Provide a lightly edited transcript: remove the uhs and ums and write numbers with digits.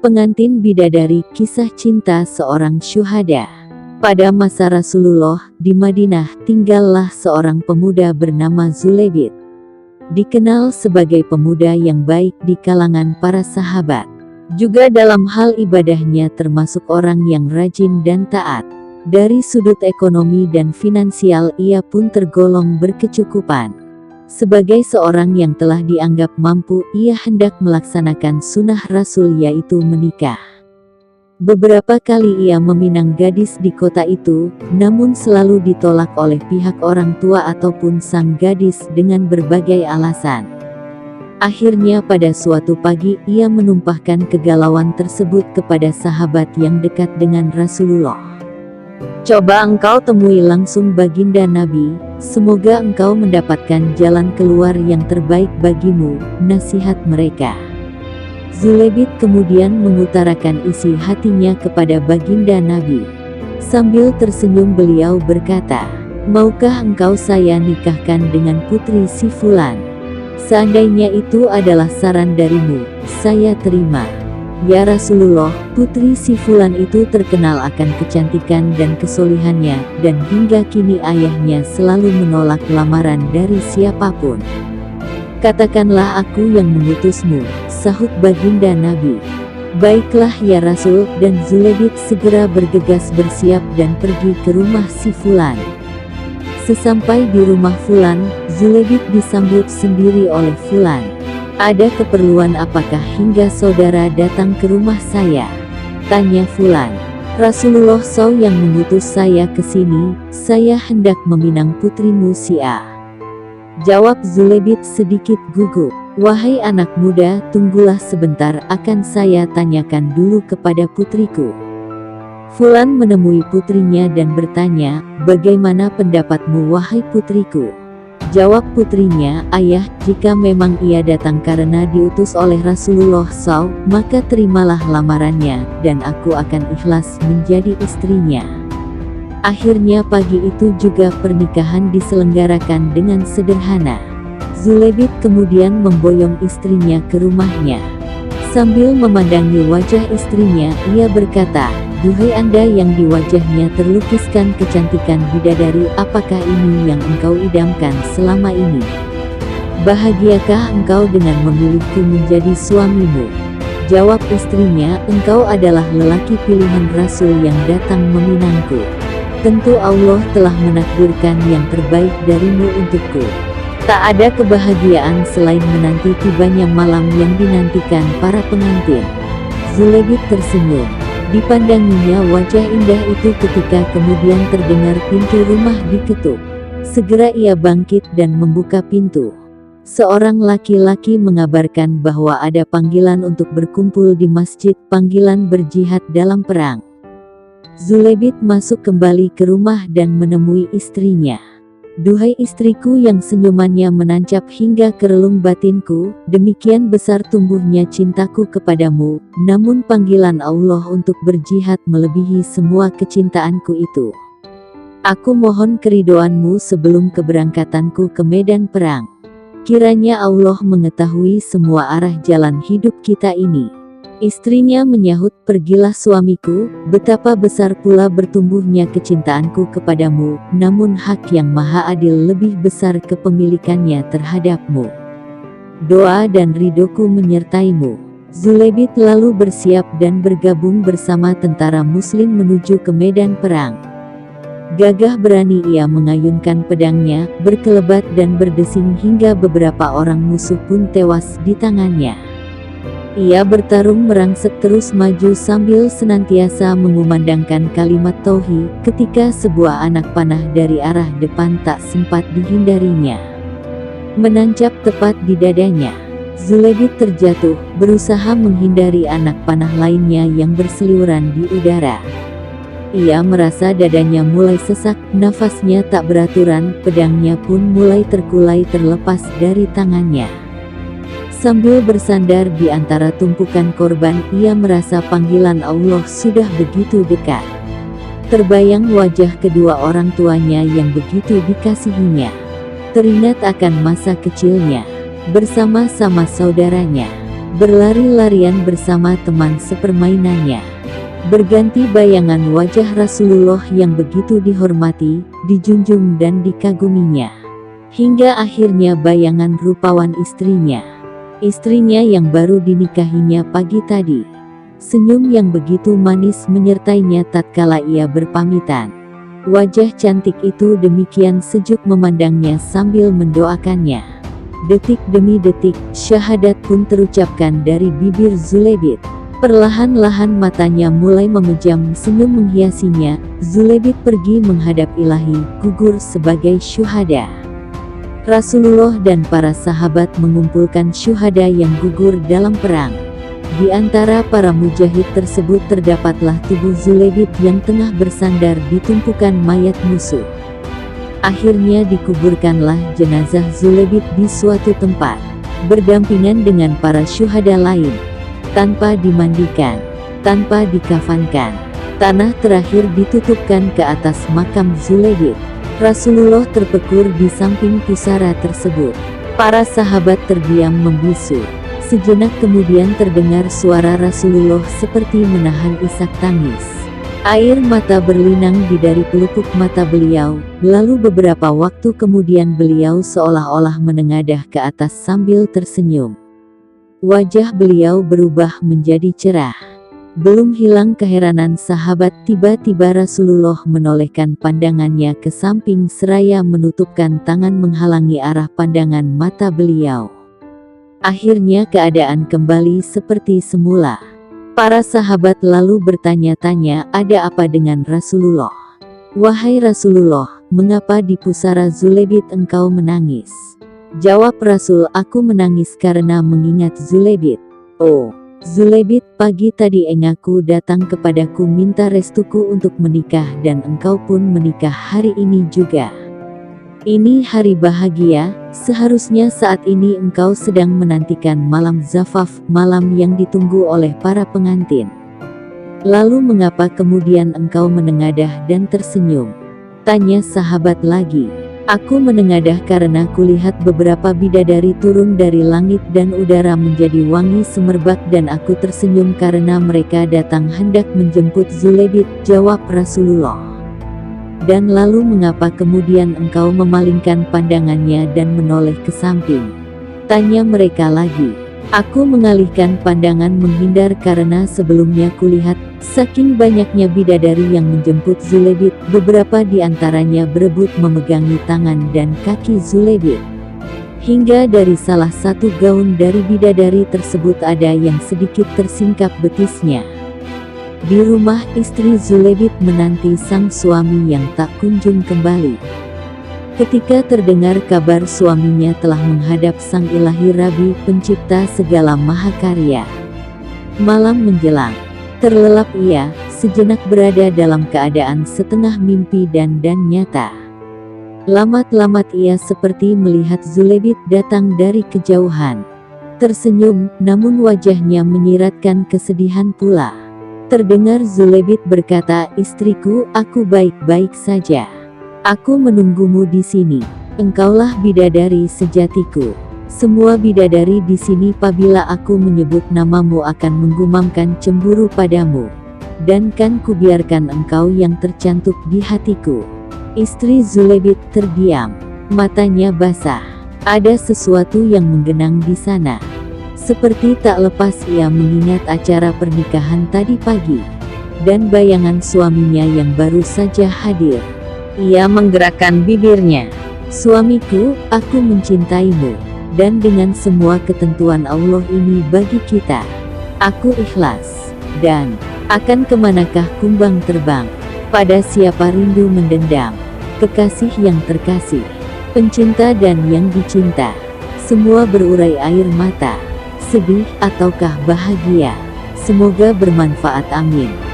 Pengantin bidadari, kisah cinta seorang syuhada. Pada masa Rasulullah, di Madinah, tinggallah seorang pemuda bernama Zulaibid. Dikenal sebagai pemuda yang baik di kalangan para sahabat. Juga dalam hal ibadahnya termasuk orang yang rajin dan taat. Dari sudut ekonomi dan finansial ia pun tergolong berkecukupan. Sebagai seorang yang telah dianggap mampu, ia hendak melaksanakan sunnah Rasul, yaitu menikah. Beberapa kali ia meminang gadis di kota itu, namun selalu ditolak oleh pihak orang tua ataupun sang gadis dengan berbagai alasan. Akhirnya pada suatu pagi ia menumpahkan kegalauan tersebut kepada sahabat yang dekat dengan Rasulullah. "Coba engkau temui langsung baginda Nabi, semoga engkau mendapatkan jalan keluar yang terbaik bagimu," nasihat mereka. Zulaibid kemudian mengutarakan isi hatinya kepada baginda Nabi. Sambil tersenyum beliau berkata, "Maukah engkau saya nikahkan dengan putri si Fulan? Seandainya itu adalah saran darimu, saya terima." "Ya Rasulullah, putri si Fulan itu terkenal akan kecantikan dan kesolihannya, dan hingga kini ayahnya selalu menolak lamaran dari siapapun. Katakanlah aku yang mengutusmu," sahut baginda Nabi. "Baiklah ya Rasul," dan Zulaibid segera bergegas bersiap dan pergi ke rumah si Fulan. Sesampai di rumah Fulan, Zulaibid disambut sendiri oleh Fulan. "Ada keperluan apakah hingga saudara datang ke rumah saya?" tanya Fulan. "Rasulullah SAW yang mengutus saya ke sini, saya hendak meminang putrimu si A," jawab Zulaibid sedikit gugup. "Wahai anak muda, tunggulah sebentar, akan saya tanyakan dulu kepada putriku." Fulan menemui putrinya dan bertanya, "Bagaimana pendapatmu wahai putriku?" Jawab putrinya, "Ayah, jika memang ia datang karena diutus oleh Rasulullah SAW, maka terimalah lamarannya, dan aku akan ikhlas menjadi istrinya." Akhirnya pagi itu juga pernikahan diselenggarakan dengan sederhana. Zulaibid kemudian memboyong istrinya ke rumahnya. Sambil memandangi wajah istrinya, ia berkata, "Duhai Anda yang di wajahnya terlukiskan kecantikan bidadari, apakah ini yang engkau idamkan selama ini? Bahagiakah engkau dengan memilihku menjadi suamimu?" Jawab istrinya, "Engkau adalah lelaki pilihan Rasul yang datang meminangku. Tentu Allah telah menakdirkan yang terbaik darimu untukku. Tak ada kebahagiaan selain menanti tibanya malam yang dinantikan para pengantin." Zulaibid tersenyum. Dipandanginya wajah indah itu ketika kemudian terdengar pintu rumah diketuk. Segera ia bangkit dan membuka pintu. Seorang laki-laki mengabarkan bahwa ada panggilan untuk berkumpul di masjid, panggilan berjihad dalam perang. Zulaibid masuk kembali ke rumah dan menemui istrinya. "Duhai istriku yang senyumannya menancap hingga ke relung batinku, demikian besar tumbuhnya cintaku kepadamu, namun panggilan Allah untuk berjihad melebihi semua kecintaanku itu. Aku mohon keridhoanmu sebelum keberangkatanku ke medan perang. Kiranya Allah mengetahui semua arah jalan hidup kita ini." Istrinya menyahut, "Pergilah suamiku, betapa besar pula bertumbuhnya kecintaanku kepadamu, namun hak yang maha adil lebih besar kepemilikannya terhadapmu. Doa dan ridhoku menyertaimu." Zulaibid lalu bersiap dan bergabung bersama tentara muslim menuju ke medan perang. Gagah berani ia mengayunkan pedangnya, berkelebat dan berdesing hingga beberapa orang musuh pun tewas di tangannya. Ia bertarung merangsek terus maju sambil senantiasa mengumandangkan kalimat tauhid, ketika sebuah anak panah dari arah depan tak sempat dihindarinya, menancap tepat di dadanya. Zulaibid terjatuh, berusaha menghindari anak panah lainnya yang berseliweran di udara. Ia merasa dadanya mulai sesak, nafasnya tak beraturan, pedangnya pun mulai terkulai terlepas dari tangannya. Sambil bersandar di antara tumpukan korban, ia merasa panggilan Allah sudah begitu dekat. Terbayang wajah kedua orang tuanya yang begitu dikasihinya. Teringat akan masa kecilnya bersama-sama saudaranya. berlari-larian bersama teman sepermainannya. Berganti bayangan wajah Rasulullah yang begitu dihormati, dijunjung dan dikaguminya. Hingga akhirnya bayangan rupawan istrinya. Istrinya yang baru dinikahinya pagi tadi. Senyum yang begitu manis menyertainya tatkala ia berpamitan. Wajah cantik itu demikian sejuk memandangnya sambil mendoakannya. Detik demi detik, syahadat pun terucapkan dari bibir Zulebit. Perlahan-lahan matanya mulai memejam, senyum menghiasinya. Zulebit pergi menghadap Ilahi, gugur sebagai syuhada. Rasulullah dan para sahabat mengumpulkan syuhada yang gugur dalam perang. Di antara para mujahid tersebut terdapatlah tubuh Zulebit yang tengah bersandar di tumpukan mayat musuh. Akhirnya dikuburkanlah jenazah Zulebit di suatu tempat, berdampingan dengan para syuhada lain. Tanpa dimandikan, tanpa dikafankan, tanah terakhir ditutupkan ke atas makam Zulebit. Rasulullah terpekur di samping pusara tersebut. Para sahabat terdiam membisu. Sejenak kemudian terdengar suara Rasulullah seperti menahan isak tangis. Air mata berlinang di dari pelupuk mata beliau, lalu beberapa waktu kemudian beliau seolah-olah menengadah ke atas sambil tersenyum. Wajah beliau berubah menjadi cerah. Belum hilang keheranan sahabat, tiba-tiba Rasulullah menolehkan pandangannya ke samping seraya menutupkan tangan menghalangi arah pandangan mata beliau. Akhirnya keadaan kembali seperti semula. Para sahabat lalu bertanya-tanya, ada apa dengan Rasulullah? Wahai Rasulullah, mengapa di pusara Zulebit engkau menangis? Jawab Rasul, aku menangis karena mengingat Zulebit. Oh, Zulebit, pagi tadi enggaku datang kepadaku minta restuku untuk menikah dan engkau pun menikah hari ini juga. Ini hari bahagia, seharusnya saat ini engkau sedang menantikan malam zafaf, malam yang ditunggu oleh para pengantin. Lalu mengapa kemudian engkau menengadah dan tersenyum? Tanya sahabat lagi. Aku menengadah karena kulihat beberapa bidadari turun dari langit dan udara menjadi wangi semerbak dan aku tersenyum karena mereka datang hendak menjemput Zulebit, jawab Rasulullah. Dan lalu mengapa kemudian engkau memalingkan pandangannya dan menoleh ke samping? Tanya mereka lagi. Aku mengalihkan pandangan menghindar karena sebelumnya kulihat, saking banyaknya bidadari yang menjemput Zulebit, beberapa di antaranya berebut memegangi tangan dan kaki Zulebit. Hingga dari salah satu gaun dari bidadari tersebut ada yang sedikit tersingkap betisnya. Di rumah istri Zulebit menanti sang suami yang tak kunjung kembali. Ketika terdengar kabar suaminya telah menghadap sang Ilahi Rabi, pencipta segala mahakarya. Malam menjelang, terlelap ia, sejenak berada dalam keadaan setengah mimpi dan nyata. Lamat-lamat ia seperti melihat Zulebit datang dari kejauhan. Tersenyum, namun wajahnya menyiratkan kesedihan pula. Terdengar Zulebit berkata, istriku, aku baik-baik saja. Aku menunggumu di sini. Engkaulah bidadari sejatiku. Semua bidadari di sini apabila aku menyebut namamu akan menggumamkan cemburu padamu. Dan kan kubiarkan engkau yang tercantuk di hatiku. Istri Zulebit terdiam. Matanya basah. Ada sesuatu yang menggenang di sana. Seperti tak lepas ia mengingat acara pernikahan tadi pagi. Dan bayangan suaminya yang baru saja hadir. Ia menggerakkan bibirnya. Suamiku, aku mencintaimu. Dan dengan semua ketentuan Allah ini bagi kita. Aku ikhlas. Dan, akan kemanakah kumbang terbang? Pada siapa rindu mendendam? Kekasih yang terkasih. Pencinta dan yang dicinta. Semua berurai air mata. Sedih ataukah bahagia? Semoga bermanfaat, amin.